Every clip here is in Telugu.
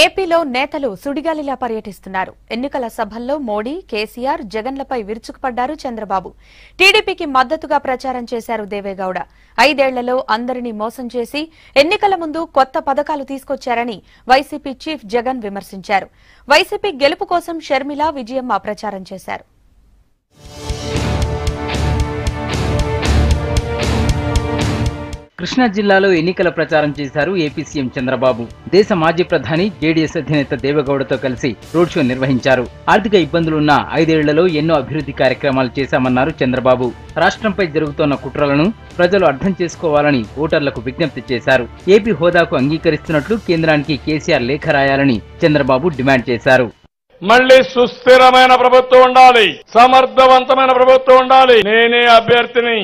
ఏపీలో నేతలు సుడిగాలిలా పర్యటిస్తున్నారు. ఎన్నికల సభల్లో మోడీ, కేసీఆర్, జగన్లపై విరుచుకుపడ్డారు చంద్రబాబు. టీడీపీకి మద్దతుగా ప్రచారం చేశారు దేవేగౌడ. 5 ఏళ్లలో అందరినీ మోసం చేసి ఎన్నికల ముందు కొత్త పథకాలు తీసుకొచ్చారని వైసీపీ చీఫ్ జగన్ విమర్శించారు. వైసీపీ గెలుపు కోసం షర్మిల, విజయమ్మ ప్రచారం చేశారు. కృష్ణా జిల్లాలో ఎన్నికల ప్రచారం చేశారు ఏపీ సీఎం చంద్రబాబు. దేశ మాజీ ప్రధాని జేడీఎస్ అధినేత దేవేగౌడతో కలిసి రోడ్ షో నిర్వహించారు. ఆర్థిక ఇబ్బందులున్న 5 ఏళ్లలో ఎన్నో అభివృద్ధి కార్యక్రమాలు చేశామన్నారు చంద్రబాబు. రాష్ట్రంపై జరుగుతోన్న కుట్రలను ప్రజలు అర్థం చేసుకోవాలని ఓటర్లకు విజ్ఞప్తి చేశారు. ఏపీ హోదాకు అంగీకరిస్తున్నట్లు కేంద్రానికి కేసీఆర్ లేఖ రాయాలని చంద్రబాబు డిమాండ్ చేశారు. మళ్లీ సుస్థిరమైన ప్రభుత్వం ఉండాలి, సమర్థవంతమైన ప్రభుత్వం ఉండాలి. నేనే అభ్యర్థిని.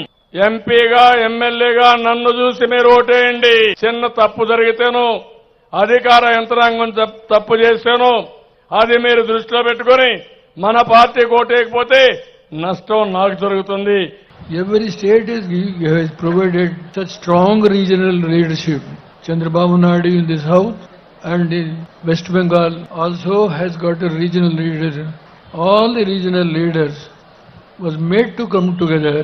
ఎంపీగా, ఎమ్మెల్యేగా నన్ను చూసి మీరు ఓటేయండి. చిన్న తప్పు జరిగితేనో అధికార యంత్రాంగం తప్పు చేస్తేనో అది మీరు దృష్టిలో పెట్టుకుని మన పార్టీకి ఓటేయకపోతే నష్టం నాకు జరుగుతుంది. Every state has provided such strong regional leadership. Chandrababu Naidu in this house and in West Bengal also has got a regional leader. All the regional leaders was made to come together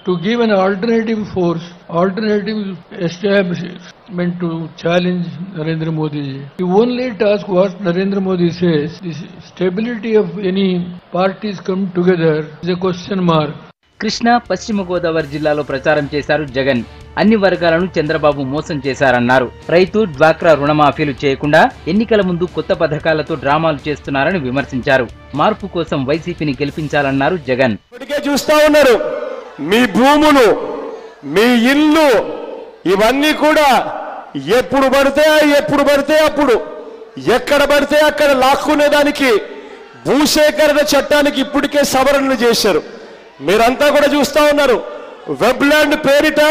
to give an alternative force, alternative establishment to challenge Narendra Modi ji. The only task what Narendra Modi says, the stability of any parties come together is a question mark. Krishna, పశ్చిమ గోదావరి జిల్లాలో ప్రచారం చేశారు జగన్. అన్ని వర్గాలను చంద్రబాబు మోసం చేశారన్నారు. రైతు, డ్వాక్రా రుణమాఫీలు చేయకుండా ఎన్నికల ముందు కొత్త పథకాలతో డ్రామాలు చేస్తున్నారని విమర్శించారు. మార్పు కోసం వైసీపీని గెలిపించాలన్నారు జగన్. ఇప్పటికే చూస్తా ఉన్నారు, మీ భూములు, మీ ఇల్లు ఇవన్నీ కూడా ఎప్పుడు పడితే అప్పుడు ఎక్కడ పడితే అక్కడ లాక్కునేదానికి భూసేకరణ చట్టానికి ఇప్పటికే సవరణలు చేశారు. మీరంతా కూడా చూస్తా ఉన్నారు. వెబ్లాండ్ పేరిట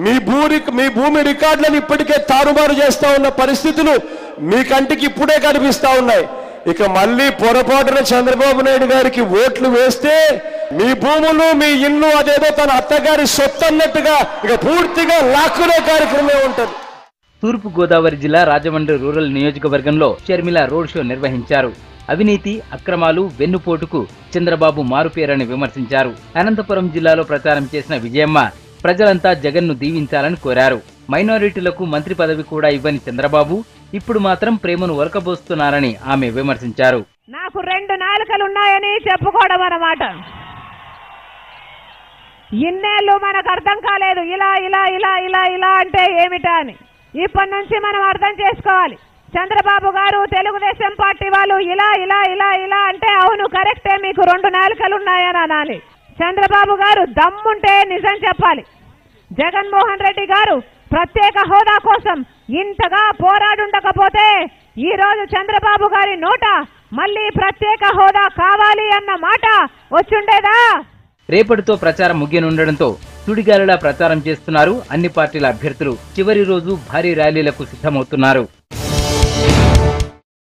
మీ భూమి రికార్డులను ఇప్పటికే తారుమారు చేస్తా ఉన్న పరిస్థితులు మీ కంటికి ఇప్పుడే కనిపిస్తా ఉన్నాయి. ఇక మళ్ళీ పొరపాటున చంద్రబాబు నాయుడు గారికి ఓట్లు వేస్తే మీ భూములు, మీ ఇల్లు అదేదో తన అత్తగారి సొత్తు అన్నట్టుగా ఇక పూర్తిగా లాక్కునే కార్యక్రమే ఉంటుంది. తూర్పు గోదావరి జిల్లా రాజమండ్రి రూరల్ నియోజకవర్గంలో షర్మిల రోడ్ షో నిర్వహించారు. అవినీతి, అక్రమాలు, వెన్నుపోటుకు చంద్రబాబు మారుపేరని విమర్శించారు. అనంతపురం జిల్లాలో ప్రచారం చేసిన విజయమ్మ ప్రజలంతా జగన్ను దీవించాలని కోరారు. మైనారిటీలకు మంత్రి పదవి కూడా ఇవ్వని చంద్రబాబు ఇప్పుడు మాత్రం ప్రేమను ఒలకబోస్తున్నారని ఆమె విమర్శించారు. నాకు 2 నాలుకలున్నాయని చెప్పుకోవడం అన్నమాట. ఇన్నేళ్ళు మనకు అర్థం కాలేదు ఇలా ఇలా ఇలా ఇలా ఇలా అంటే ఏమిటా అని. ఇప్పటి నుంచి మనం అర్థం చేసుకోవాలి. చంద్రబాబు గారు, తెలుగుదేశం పార్టీ వాళ్ళు ఇలా ఇలా ఇలా ఇలా అంటే అవును కరెక్టే, మీకు 2 నాలుకలున్నాయని అనాలి. చంద్రబాబు గారు దమ్ముంటే నిజం చెప్పాలి. జగన్మోహన్ రెడ్డి గారు ప్రత్యేక హోదా కోసం ఇంతగా పోరాడుండకపోతే ఈ రోజు చంద్రబాబు గారి నోట మళ్ళీ ప్రత్యేక హోదా కావాలి అన్న మాట వచ్చుండేదా? రేపటితో ప్రచారం ముగియనుండడంతో సుడిగాలిలా ప్రచారం చేస్తున్నారు అన్ని పార్టీల అభ్యర్థులు. చివరి రోజు భారీ ర్యాలీలకు సిద్ధమవుతున్నారు.